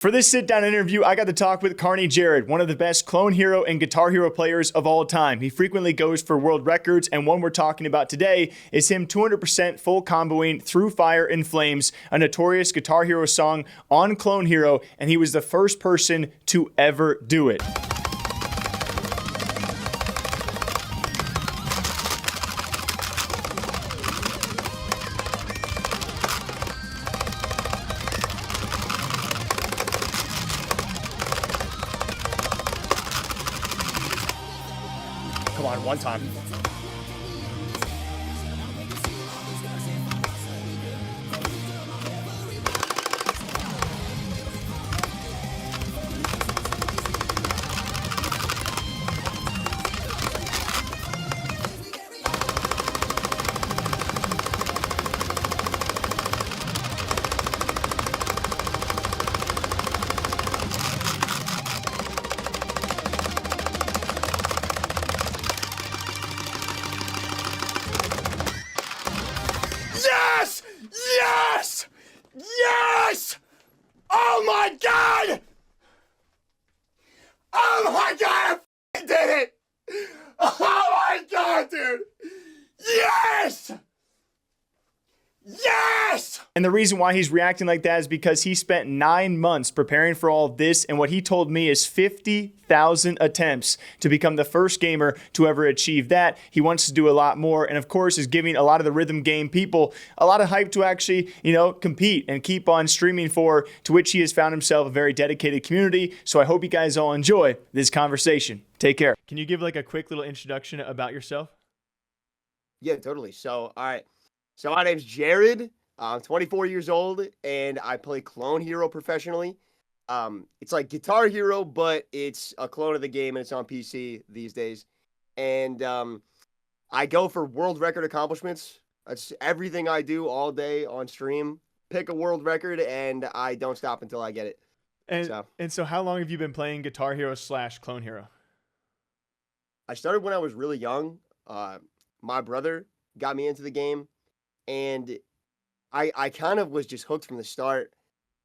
For this sit-down interview, I got to talk with CarnyJared, one of the best Clone Hero and Guitar Hero players of all time. He frequently goes for world records, and one we're talking about today is him 200% full comboing Through Fire and Flames, a notorious Guitar Hero song on Clone Hero, and he was the first person to ever do it. Come on, one time. Yes! Yes! Yes! Oh my God! Oh my God! I did it! Oh my God, dude! Yes! Yes! And the reason why he's reacting like that is because he spent 9 months preparing for all of this, and what he told me is 50,000 attempts to become the first gamer to ever achieve that. He wants to do a lot more, and of course is giving a lot of the rhythm game people a lot of hype to actually, compete and keep on streaming for, to which he has found himself a very dedicated community. So I hope you guys all enjoy this conversation. Take care. Can you give like a quick little introduction about yourself? Yeah, totally. So, all right. So my name's Jared. I'm 24 years old, and I play Clone Hero professionally. It's like Guitar Hero, but it's a clone of the game, and it's on PC these days. And I go for world record accomplishments. That's everything I do all day on stream. Pick a world record, and I don't stop until I get it. And so how long have you been playing Guitar Hero / Clone Hero? I started when I was really young. My brother got me into the game. And I kind of was just hooked from the start.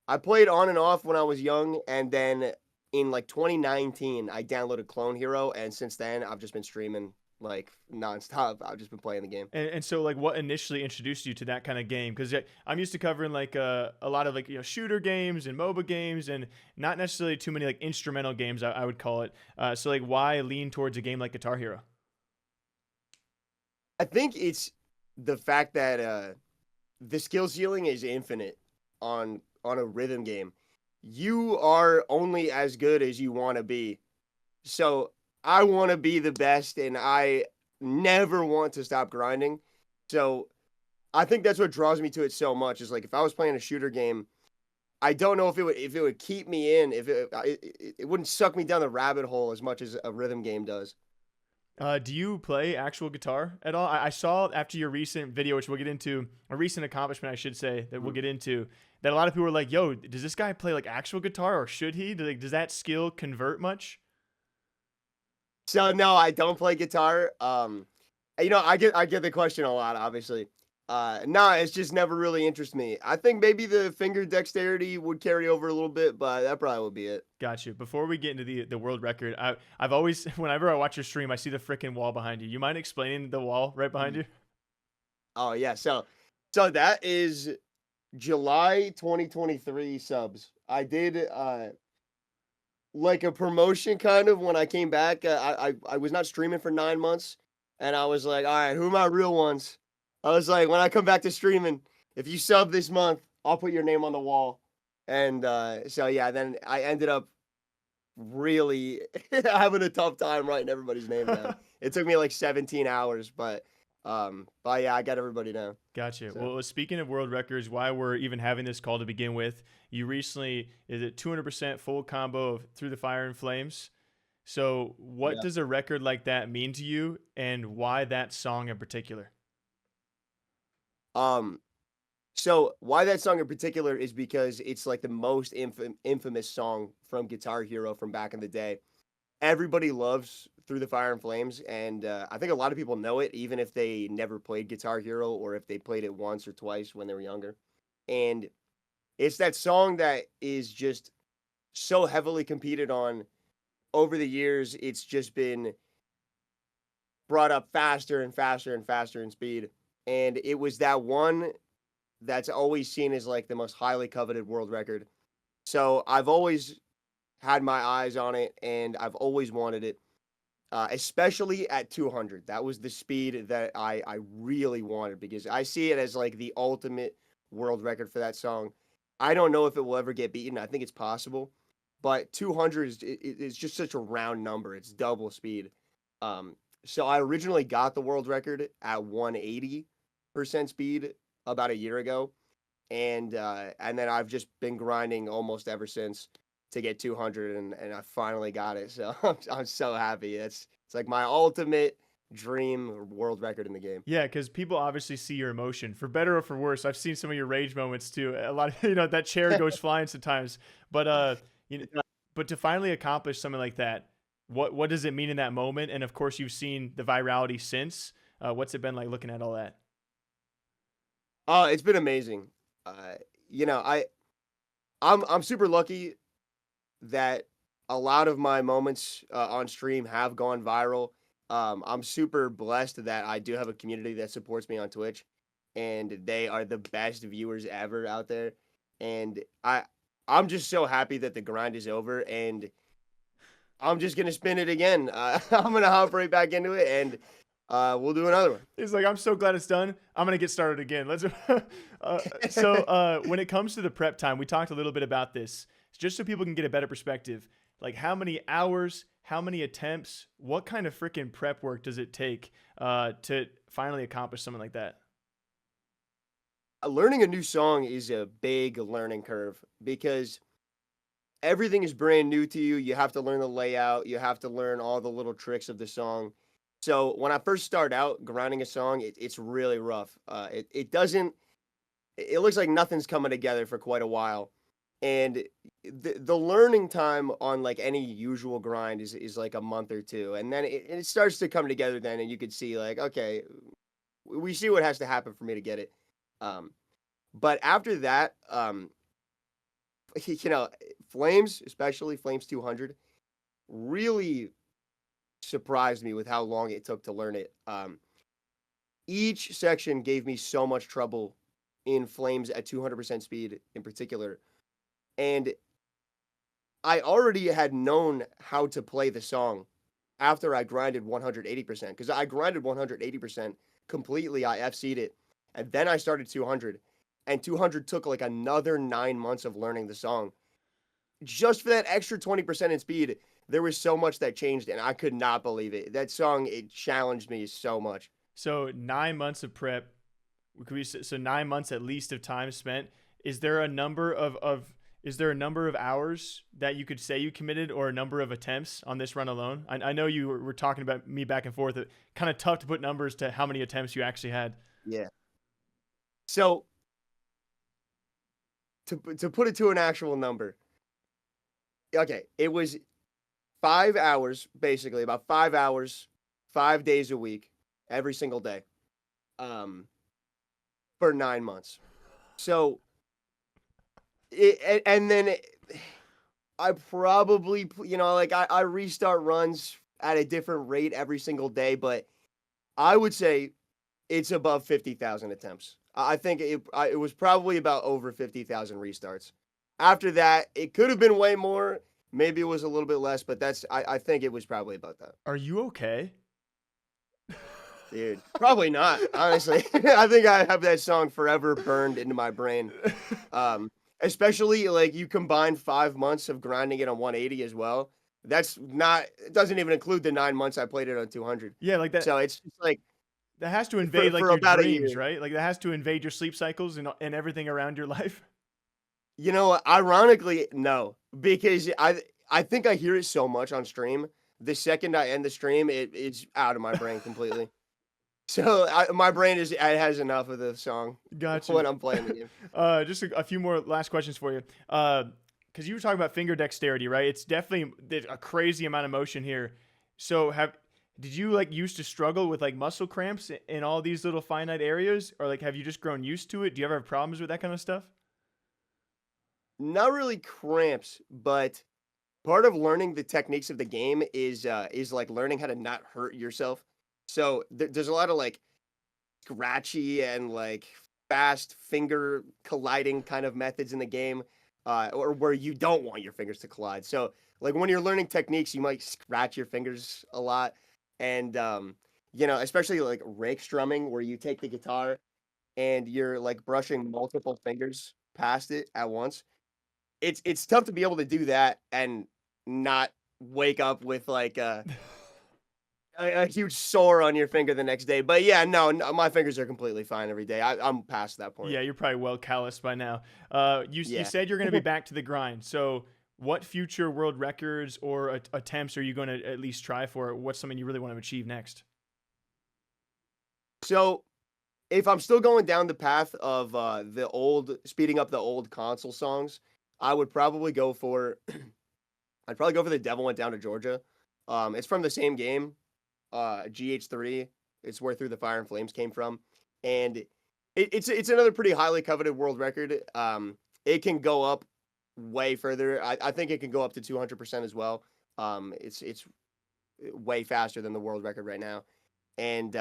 I played on and off when I was young, and then in like 2019, I downloaded Clone Hero, and since then, I've just been streaming like nonstop. I've just been playing the game. And so like what initially introduced you to that kind of game? Because I'm used to covering like a lot of like shooter games and MOBA games, and not necessarily too many like instrumental games, I would call it. So like why lean towards a game like Guitar Hero? I think it's the fact that the skill ceiling is infinite on a rhythm game. You are only as good as you want to be. So I want to be the best, and I never want to stop grinding. So I think that's what draws me to it so much. Is like if I was playing a shooter game, I don't know if it would keep me in, if it wouldn't suck me down the rabbit hole as much as a rhythm game does. Do you play actual guitar at all? I saw after your recent video, which we'll get into, a recent accomplishment, I should say, that we'll get into, that a lot of people were like, yo, does this guy play like actual guitar, or should he? Does that skill convert much? So no, I don't play guitar. I get the question a lot, obviously. No, it's just never really interested me. I think maybe the finger dexterity would carry over a little bit, but that probably would be it. Got you. Before we get into the world record, I've always, whenever I watch your stream, I see the freaking wall behind you. You mind explaining the wall right behind you? Oh yeah, so that is July 2023 subs. I did like a promotion kind of when I came back. I was not streaming for 9 months, and I was like, all right, who are my real ones? I was like, when I come back to streaming, if you sub this month, I'll put your name on the wall. And so yeah, then I ended up really having a tough time writing everybody's name down. It took me like 17 hours, but yeah, I got everybody down. Gotcha. So. Well, speaking of world records, why we're even having this call to begin with, you recently, is it 200% full combo of Through the Fire and Flames? So what does a record like that mean to you, and why that song in particular? So why that song in particular is because it's like the most infamous song from Guitar Hero from back in the day. Everybody loves Through the Fire and Flames, and I think a lot of people know it, even if they never played Guitar Hero or if they played it once or twice when they were younger. And it's that song that is just so heavily competed on over the years. It's just been brought up faster and faster and faster in speed. And it was that one that's always seen as like the most highly coveted world record. So I've always had my eyes on it and I've always wanted it, especially at 200. That was the speed that I really wanted because I see it as like the ultimate world record for that song. I don't know if it will ever get beaten. I think it's possible, but 200 is just such a round number. It's double speed. Um, so I originally got the world record at 180% speed about a year ago, and then I've just been grinding almost ever since to get 200, and I finally got it. So I'm so happy. It's like my ultimate dream world record in the game. Yeah, because people obviously see your emotion, for better or for worse. I've seen some of your rage moments too. A lot of that chair goes flying sometimes. But you know, but to finally accomplish something like that, what does it mean in that moment? And of course, you've seen the virality since. What's it been like looking at all that? Oh, it's been amazing. Uh, you know, I'm super lucky that a lot of my moments on stream have gone viral. I'm super blessed that I do have a community that supports me on Twitch, and they are the best viewers ever out there. And I'm just so happy that the grind is over, and I'm just gonna spin it again. I'm gonna hop right back into it, and we'll do another one. He's like, I'm so glad it's done. I'm gonna get started again. Let's. When it comes to the prep time, we talked a little bit about this, just so people can get a better perspective. Like, how many hours, how many attempts, what kind of freaking prep work does it take to finally accomplish something like that? Learning a new song is a big learning curve because everything is brand new to you. You have to learn the layout. You have to learn all the little tricks of the song. So when I first start out grinding a song, it's really rough. It doesn't. It looks like nothing's coming together for quite a while, and the learning time on like any usual grind is like a month or two, and then it starts to come together. Then and you could see like, okay, we see what has to happen for me to get it. Um, but after that, you know, Flames, especially Flames 200, really surprised me with how long it took to learn it. Each section gave me so much trouble in Flames at 200% speed in particular. And I already had known how to play the song after I grinded 180% because I grinded 180% completely. I FC'd it. And then I started 200. And 200 took like another 9 months of learning the song. Just for that extra 20% in speed, there was so much that changed, and I could not believe it. That song, it challenged me so much. So 9 months of prep, so 9 months at least of time spent. Is there a number of hours that you could say you committed, or a number of attempts on this run alone? I know you were talking about me back and forth. Kind of tough to put numbers to how many attempts you actually had. Yeah. So to put it to an actual number, okay, it was 5 hours, basically about 5 hours, 5 days a week, every single day, for 9 months. So, and then I probably, you know, like I restart runs at a different rate every single day, but I would say it's above 50,000 attempts. I think it was probably about over 50,000 restarts. After that, it could have been way more. Maybe it was a little bit less, but I think it was probably about that. Are you okay? Dude, probably not, honestly. I think I have that song forever burned into my brain. Especially like you combine 5 months of grinding it on 180 as well. It doesn't even include the 9 months I played it on 200. Yeah, like that. So it's just like That has to invade like for your about a dreams, year. right? Like that has to invade your sleep cycles and everything around your life. You know, ironically, no, because I think I hear it so much on stream. The second I end the stream, it's out of my brain completely. So my brain it has enough of the song Gotcha. when I'm playing the game. Just a few more last questions for you. Because you were talking about finger dexterity, right? It's definitely there's a crazy amount of motion here. So did you like used to struggle with like muscle cramps in all these little finite areas, or like have you just grown used to it? Do you ever have problems with that kind of stuff? Not really cramps, but part of learning the techniques of the game is like learning how to not hurt yourself. So there's a lot of like scratchy and like fast finger colliding kind of methods in the game, or where you don't want your fingers to collide. So like when you're learning techniques, you might scratch your fingers a lot, and especially like rake strumming, where you take the guitar and you're like brushing multiple fingers past it at once. It's tough to be able to do that and not wake up with like a huge sore on your finger the next day. But yeah, no, my fingers are completely fine every day. I'm past that point. Yeah, you're probably well calloused by now. You Yeah. said you're going to be back to the grind. So, what future world records or attempts are you going to at least try for? What's something you really want to achieve next? So if I'm still going down the path of the old speeding up the old console songs, I would probably go for I'd probably go for The Devil Went Down to Georgia. It's from the same game, GH3. It's where Through the Fire and Flames came from, and it's another pretty highly coveted world record. It can go up way further. I think it can go up to 200% as well. It's way faster than the world record right now, and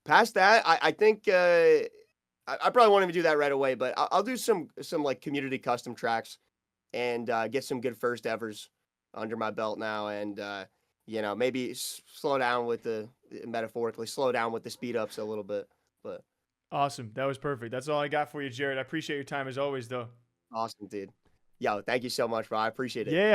past that, I think I probably won't even do that right away, but I'll do some like community custom tracks and get some good first evers under my belt now, and maybe slow down with the metaphorically slow down with the speed ups a little bit. But Awesome. That was perfect. That's all I got for you, Jared. I appreciate your time as always, though. awesome, dude. Yo, thank you so much, bro. I appreciate it. Yeah.